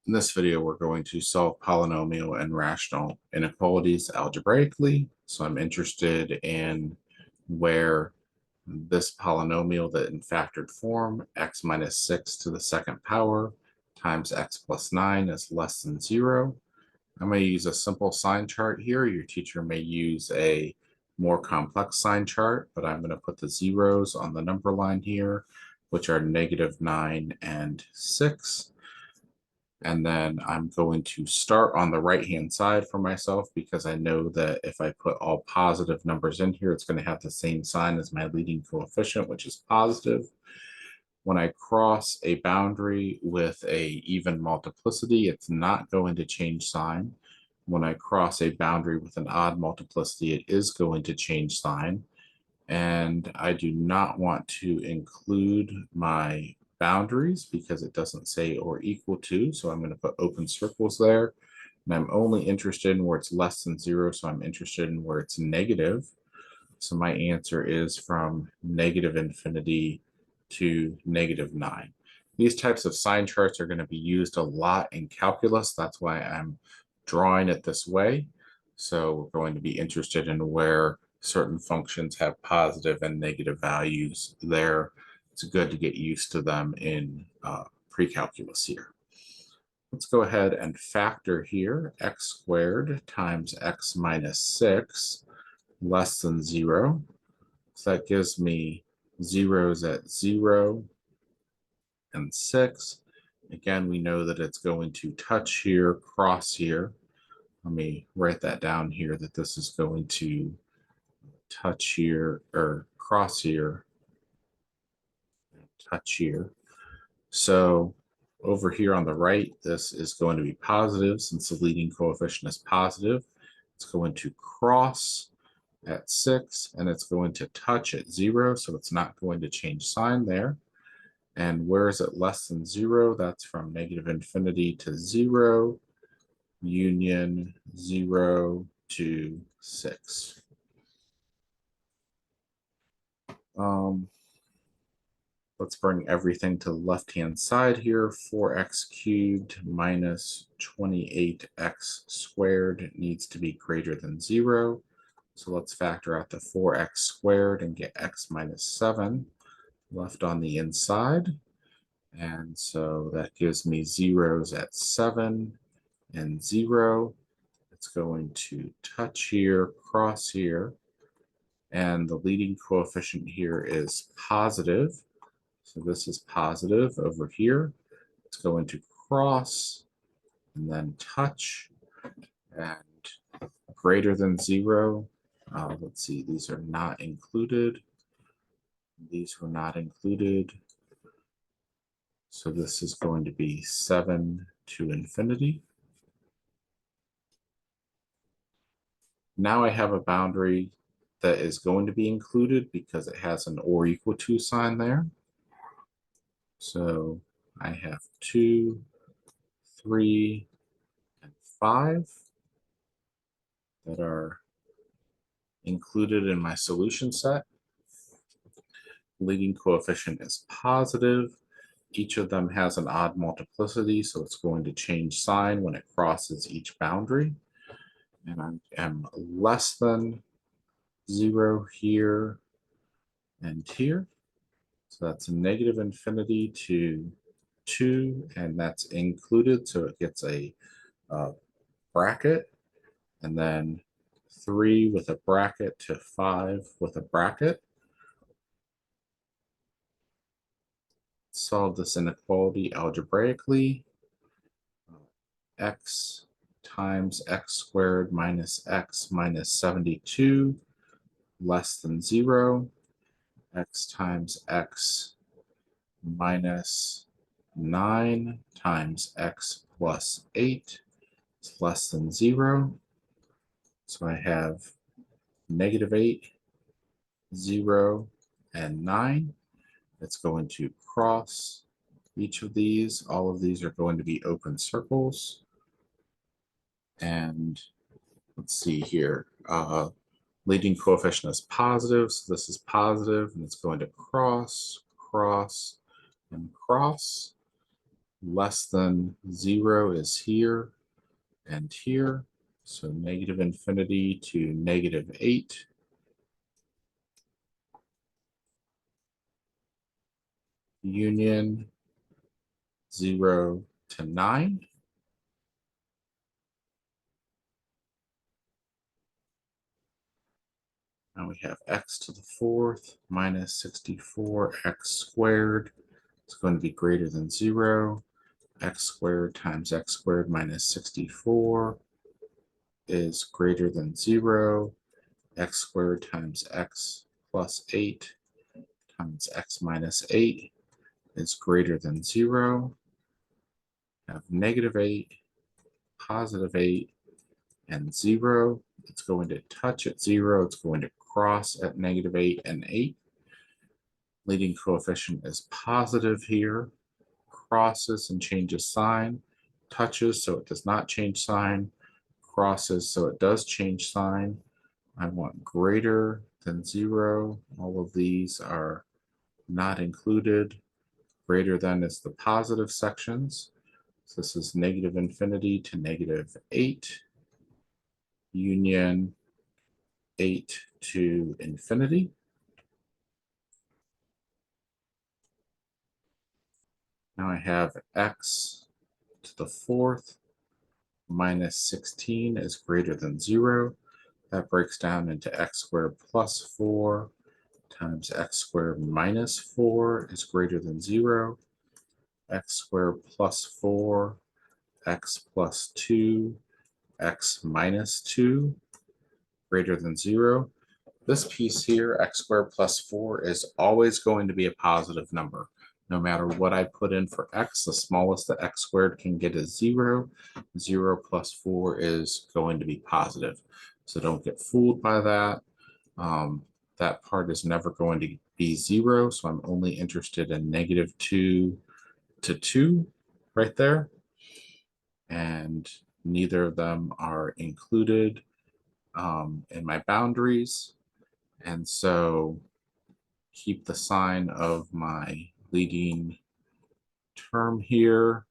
In this video, we're going to solve polynomial and rational inequalities algebraically. So I'm interested in where this polynomial that in factored form, x minus 6 to the second power times x plus 9 is less than 0. I'm going to use a simple sign chart here. Your teacher may use a more complex sign chart, but I'm going to put the zeros on the number line here, which are -9 and 6. And then I'm going to start on the right-hand side for myself because I know that if I put all positive numbers in here, it's going to have the same sign as my leading coefficient, which is positive. When I cross a boundary with a even multiplicity, it's not going to change sign. When I cross a boundary with an odd multiplicity, it is going to change sign. And I do not want to include my boundaries because it doesn't say or equal to. So I'm going to put open circles there. And I'm only interested in where it's less than 0. So I'm interested in where it's negative. So my answer is from -infinity to -9. These types of sign charts are going to be used a lot in calculus. That's why I'm drawing it this way. So we're going to be interested in where certain functions have positive and negative values there. It's good to get used to them in pre-calculus here. Let's go ahead and factor here x squared times x minus 6 less than 0. So that gives me zeros at 0 and 6. Again, we know that it's going to touch here, cross here. Let me write that down here, that this is going to touch here, or cross here, touch here. So over here on the right, this is going to be positive since the leading coefficient is positive. It's going to cross at 6 and it's going to touch at 0, so it's not going to change sign there. And where is it less than 0? That's from -infinity to 0, union 0 to 6. Let's bring everything to the left-hand side here. 4x cubed minus 28x squared needs to be greater than 0. So let's factor out the 4x squared and get x minus 7 left on the inside. And so that gives me zeros at 7 and 0. It's going to touch here, cross here. And the leading coefficient here is positive. So this is positive over here. It's going to cross and then touch and greater than 0. Let's see, these are not included. These were not included. So this is going to be 7 to infinity. Now I have a boundary that is going to be included because it has an or equal to sign there. So I have 2, 3, and 5 that are included in my solution set. Leading coefficient is positive. Each of them has an odd multiplicity, so it's going to change sign when it crosses each boundary. And I am less than 0 here and here. So that's -infinity to 2, and that's included, so it gets a bracket, and then 3 with a bracket to 5 with a bracket. Solve this inequality algebraically. X times x squared minus x minus 72 less than 0. X times x minus 9 times x plus 8 is less than 0. So I have -8, 0, and 9. It's going to cross each of these. All of these are going to be open circles. And let's see here. Leading coefficient is positive, so this is positive, and it's going to cross, cross, and cross. less than 0 is here and here. So negative infinity to negative 8. Union 0 to 9. Now we have x to the 4th minus 64x squared. It's going to be greater than 0. X squared times x squared minus 64 is greater than 0. X squared times x plus 8 times x minus 8 is greater than 0. Have negative 8, positive 8, and 0. It's going to touch at 0. It's going to cross at negative 8 and 8. Leading coefficient is positive here. Crosses and changes sign. Touches, so it does not change sign. Crosses, so it does change sign. I want greater than 0. All of these are not included. Greater than is the positive sections. So this is negative infinity to negative 8. Union 8 to infinity. Now I have x to the 4th minus 16 is greater than 0. That breaks down into x squared plus 4 times x squared minus 4 is greater than 0. X squared plus 4, x plus 2, x minus 2 greater than 0. This piece here, x squared plus 4, is always going to be a positive number. No matter what I put in for x, the smallest that x squared can get is 0. 0 plus 4 is going to be positive. So don't get fooled by that. That part is never going to be 0, so I'm only interested in negative 2 to 2 right there. And neither of them are included in my boundaries. And so keep the sign of my leading term here,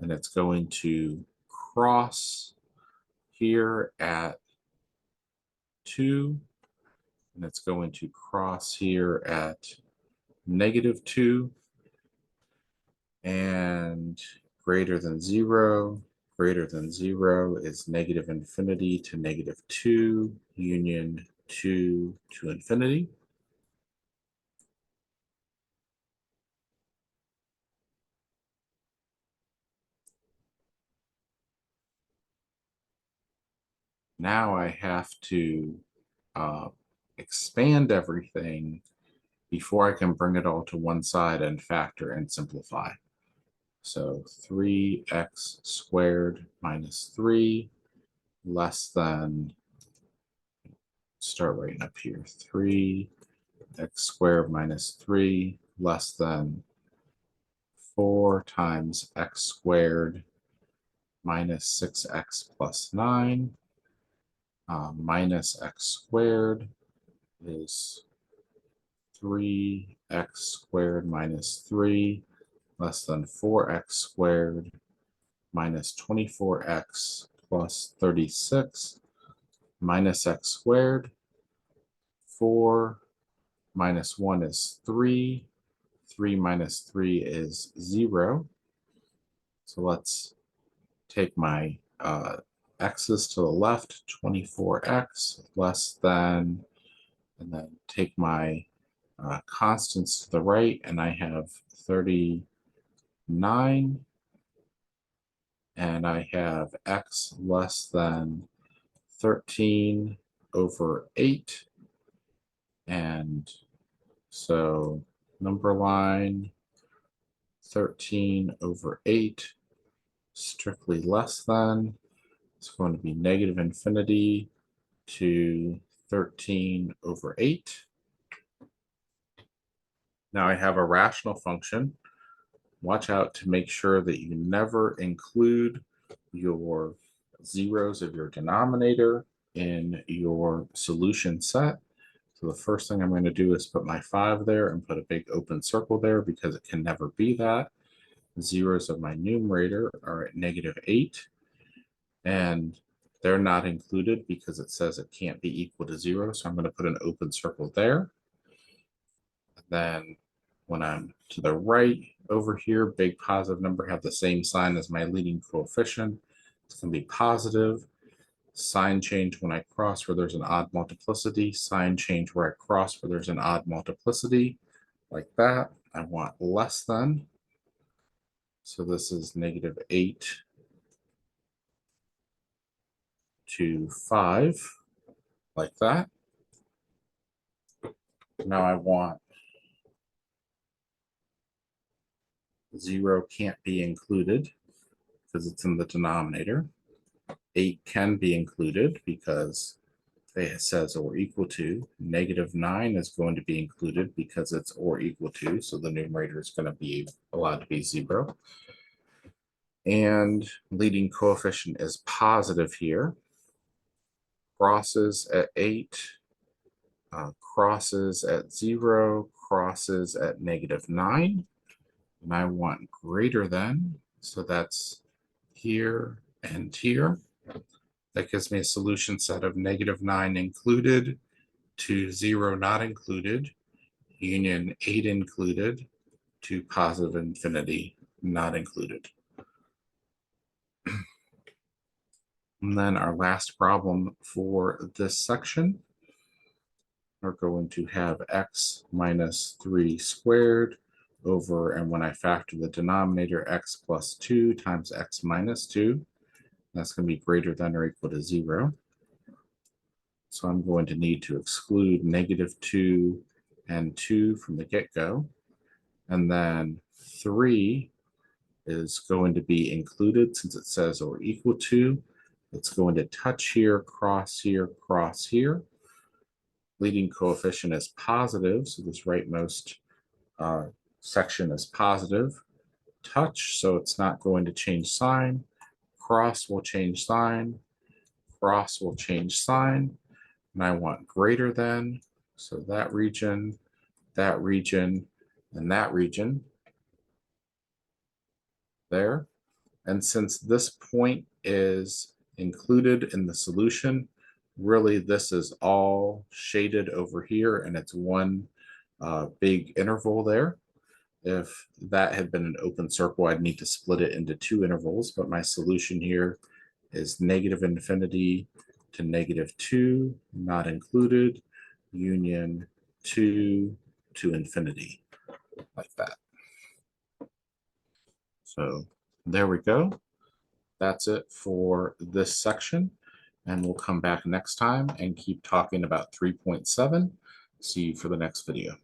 and it's going to cross here at 2, and it's going to cross here at negative 2, and greater than 0. Greater than 0 is negative infinity to negative 2, union 2 to infinity. Now I have to expand everything before I can bring it all to one side and factor and simplify. So 3x squared minus 3 less than, start writing up here, 3x squared minus 3 less than 4 times x squared minus 6x plus 9 minus x squared is 3x squared minus 3 less than 4x squared minus 24x plus 36 minus x squared. 4 minus 1 is 3. 3 minus 3 is 0. So let's take my x's to the left, 24x less than, and then take my constants to the right, and I have 39, and I have x less than 13 over 8, and so number line 13 over 8 strictly less than, it's going to be negative infinity to 13 over 8. Now I have a rational function. Watch out to make sure that you never include your zeros of your denominator in your solution set. So the first thing I'm going to do is put my 5 there and put a big open circle there because it can never be that. zeros of my numerator are at -8, and they're not included because it says it can't be equal to 0. So I'm going to put an open circle there. And then when I'm to the right over here, big positive number have the same sign as my leading coefficient. It's going to be positive. Sign change when I cross where there's an odd multiplicity. Sign change where I cross where there's an odd multiplicity. Like that. I want less than. So this is -8 to 5, like that. Now I want 0 can't be included because it's in the denominator. 8 can be included because it says or equal to. -9 is going to be included because it's or equal to, so the numerator is going to be allowed to be 0. And leading coefficient is positive here. Crosses at 8, crosses at 0, crosses at -9. And I want greater than, so that's here and here. That gives me a solution set of -9 included to 0 not included, union 8 included to positive infinity not included. And then our last problem for this section, we're going to have x minus 3 squared over, and when I factor the denominator, x plus 2 times x minus 2, that's going to be greater than or equal to 0. So I'm going to need to exclude -2 and 2 from the get-go. And then 3 is going to be included since it says or equal to. It's going to touch here, cross here, cross here. Leading coefficient is positive, so this rightmost section is positive. Touch, so it's not going to change sign. Cross will change sign. Cross will change sign. And I want greater than, so that region, and that region there. And since this point is included in the solution, really this is all shaded over here, and it's one big interval there. If that had been an open circle, I'd need to split it into 2 intervals, but my solution here is -infinity to -2, not included, union 2 to infinity, like that. So there we go. That's it for this section, and we'll come back next time and keep talking about 3.7. See you for the next video.